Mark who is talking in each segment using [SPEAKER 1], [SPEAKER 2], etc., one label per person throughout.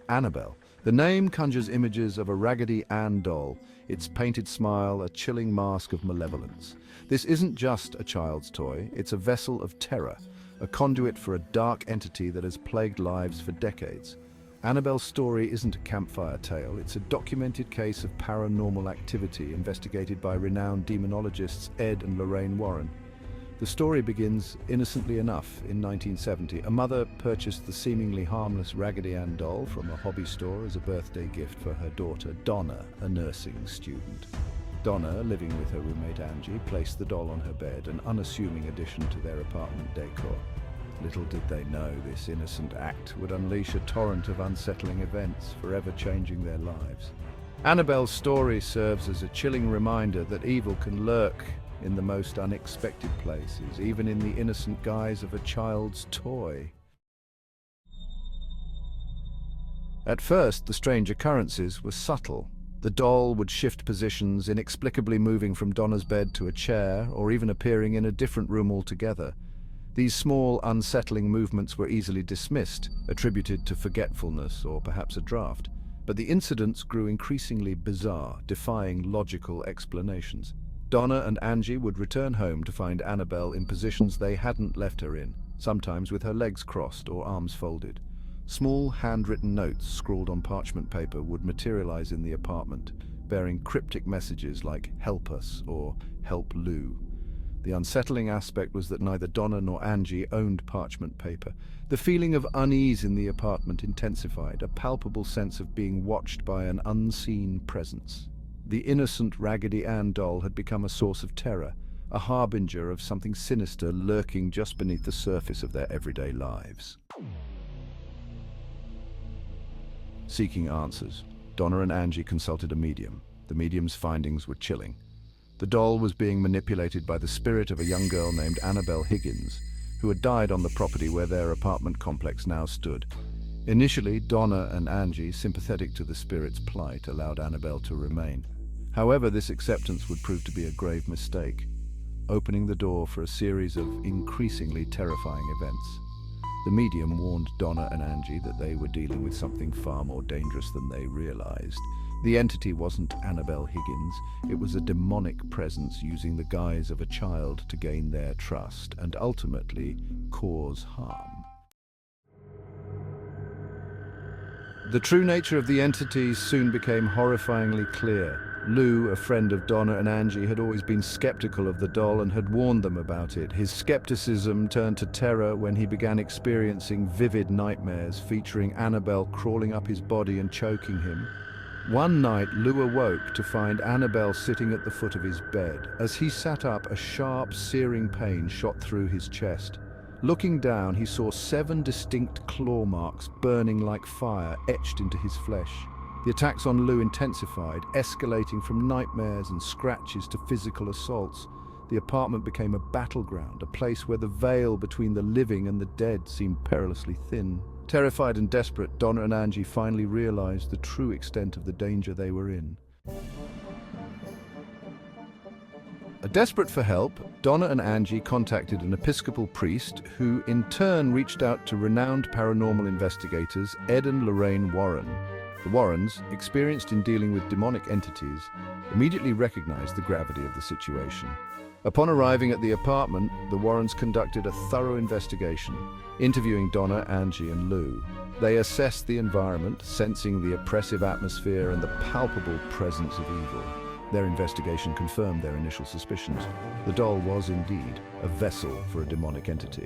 [SPEAKER 1] Annabelle. The name conjures images of a Raggedy Ann doll, its painted smile a chilling mask of malevolence. This isn't just a child's toy, it's a vessel of terror, a conduit for a dark entity that has plagued lives for decades. Annabelle's story isn't a campfire tale, it's a documented case of paranormal activity investigated by renowned demonologists Ed and Lorraine Warren. The story begins innocently enough. In 1970, a mother purchased the seemingly harmless Raggedy Ann doll from a hobby store as a birthday gift for her daughter, Donna, a nursing student. Donna, living with her roommate Angie, placed the doll on her bed, an unassuming addition to their apartment decor. Little did they know this innocent act would unleash a torrent of unsettling events, forever changing their lives. Annabelle's story serves as a chilling reminder that evil can lurk in the most unexpected places, even in the innocent guise of a child's toy. At first, the strange occurrences were subtle. The doll would shift positions, inexplicably moving from Donna's bed to a chair, or even appearing in a different room altogether. These small, unsettling movements were easily dismissed, attributed to forgetfulness or perhaps a draft. But the incidents grew increasingly bizarre, defying logical explanations. Donna and Angie would return home to find Annabelle in positions they hadn't left her in, sometimes with her legs crossed or arms folded. Small handwritten notes scrawled on parchment paper would materialize in the apartment, bearing cryptic messages like "Help us" or "Help Lou." The unsettling aspect was that neither Donna nor Angie owned parchment paper. The feeling of unease in the apartment intensified, a palpable sense of being watched by an unseen presence. The innocent Raggedy Ann doll had become a source of terror, a harbinger of something sinister lurking just beneath the surface of their everyday lives. Seeking answers, Donna and Angie consulted a medium. The medium's findings were chilling. The doll was being manipulated by the spirit of a young girl named Annabelle Higgins, who had died on the property where their apartment complex now stood. Initially, Donna and Angie, sympathetic to the spirit's plight, allowed Annabelle to remain. However, this acceptance would prove to be a grave mistake, opening the door for a series of increasingly terrifying events. The medium warned Donna and Angie that they were dealing with something far more dangerous than they realized. The entity wasn't Annabelle Higgins, it was a demonic presence using the guise of a child to gain their trust and ultimately cause harm. The true nature of the entities soon became horrifyingly clear. Lou, a friend of Donna and Angie, had always been skeptical of the doll and had warned them about it. His skepticism turned to terror when he began experiencing vivid nightmares featuring Annabelle crawling up his body and choking him. One night, Lou awoke to find Annabelle sitting at the foot of his bed. As he sat up, a sharp, searing pain shot through his chest. Looking down, he saw 7 distinct claw marks burning like fire etched into his flesh. The attacks on Lou intensified, escalating from nightmares and scratches to physical assaults. The apartment became a battleground, a place where the veil between the living and the dead seemed perilously thin. Terrified and desperate, Donna and Angie finally realized the true extent of the danger they were in. Desperate for help, Donna and Angie contacted an Episcopal priest who in turn reached out to renowned paranormal investigators Ed and Lorraine Warren. The Warrens, experienced in dealing with demonic entities, immediately recognized the gravity of the situation. Upon arriving at the apartment, the Warrens conducted a thorough investigation, interviewing Donna, Angie, and Lou. They assessed the environment, sensing the oppressive atmosphere and the palpable presence of evil. Their investigation confirmed their initial suspicions. The doll was indeed a vessel for a demonic entity.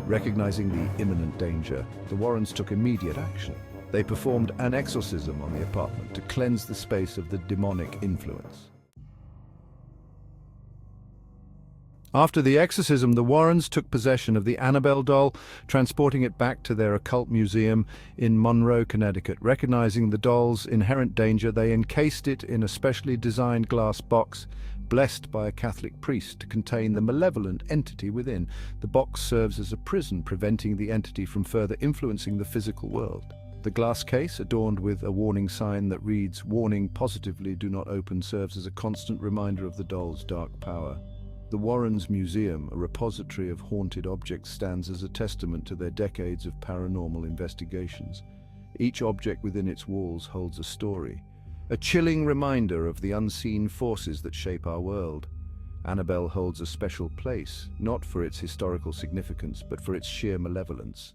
[SPEAKER 1] Recognizing the imminent danger, the Warrens took immediate action. They performed an exorcism on the apartment to cleanse the space of the demonic influence. After the exorcism, the Warrens took possession of the Annabelle doll, transporting it back to their occult museum in Monroe, Connecticut. Recognizing the doll's inherent danger, they encased it in a specially designed glass box, blessed by a Catholic priest to contain the malevolent entity within. The box serves as a prison, preventing the entity from further influencing the physical world. The glass case, adorned with a warning sign that reads, "Warning, positively do not open," serves as a constant reminder of the doll's dark power. The Warrens Museum, a repository of haunted objects, stands as a testament to their decades of paranormal investigations. Each object within its walls holds a story, a chilling reminder of the unseen forces that shape our world. Annabelle holds a special place, not for its historical significance, but for its sheer malevolence.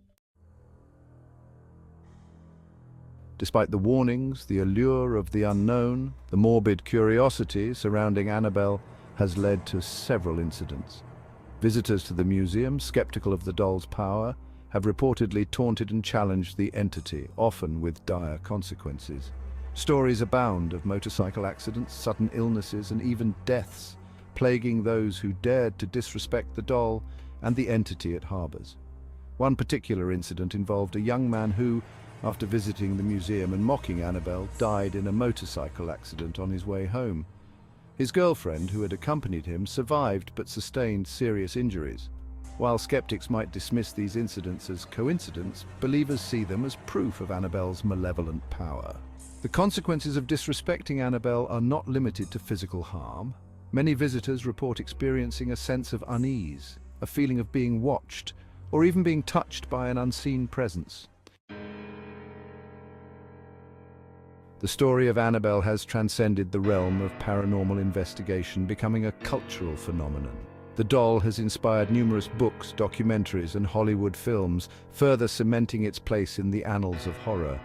[SPEAKER 1] Despite the warnings, the allure of the unknown, the morbid curiosity surrounding Annabelle has led to several incidents. Visitors to the museum, skeptical of the doll's power, have reportedly taunted and challenged the entity, often with dire consequences. Stories abound of motorcycle accidents, sudden illnesses, and even deaths, plaguing those who dared to disrespect the doll and the entity it harbors. One particular incident involved a young man who, after visiting the museum and mocking Annabelle, died in a motorcycle accident on his way home. His girlfriend, who had accompanied him, survived but sustained serious injuries. While skeptics might dismiss these incidents as coincidence, believers see them as proof of Annabelle's malevolent power. The consequences of disrespecting Annabelle are not limited to physical harm. Many visitors report experiencing a sense of unease, a feeling of being watched, or even being touched by an unseen presence. The story of Annabelle has transcended the realm of paranormal investigation, becoming a cultural phenomenon. The doll has inspired numerous books, documentaries, and Hollywood films, further cementing its place in the annals of horror.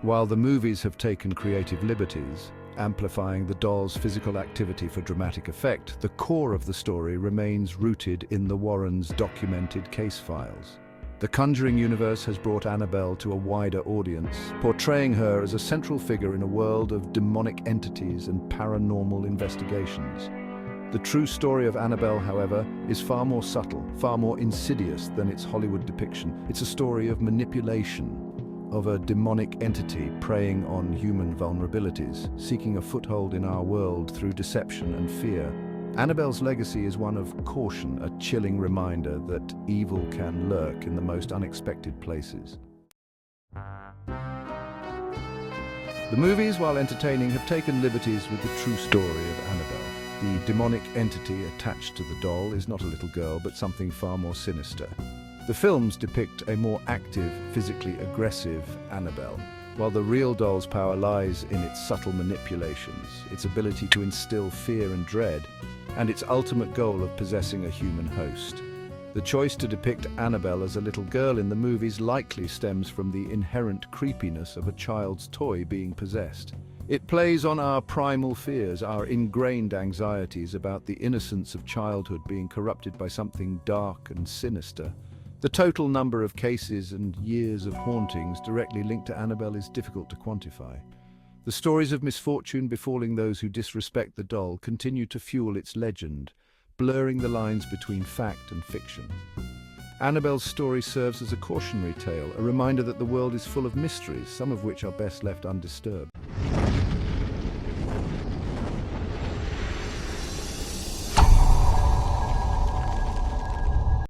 [SPEAKER 1] While the movies have taken creative liberties, amplifying the doll's physical activity for dramatic effect, the core of the story remains rooted in the Warrens' documented case files. The Conjuring universe has brought Annabelle to a wider audience, portraying her as a central figure in a world of demonic entities and paranormal investigations. The true story of Annabelle, however, is far more subtle, far more insidious than its Hollywood depiction. It's a story of manipulation, of a demonic entity preying on human vulnerabilities, seeking a foothold in our world through deception and fear. Annabelle's legacy is one of caution, a chilling reminder that evil can lurk in the most unexpected places. The movies, while entertaining, have taken liberties with the true story of Annabelle. The demonic entity attached to the doll is not a little girl, but something far more sinister. The films depict a more active, physically aggressive Annabelle, while the real doll's power lies in its subtle manipulations, its ability to instill fear and dread, and its ultimate goal of possessing a human host. The choice to depict Annabelle as a little girl in the movies likely stems from the inherent creepiness of a child's toy being possessed. It plays on our primal fears, our ingrained anxieties about the innocence of childhood being corrupted by something dark and sinister. The total number of cases and years of hauntings directly linked to Annabelle is difficult to quantify. The stories of misfortune befalling those who disrespect the doll continue to fuel its legend, blurring the lines between fact and fiction. Annabelle's story serves as a cautionary tale, a reminder that the world is full of mysteries, some of which are best left undisturbed.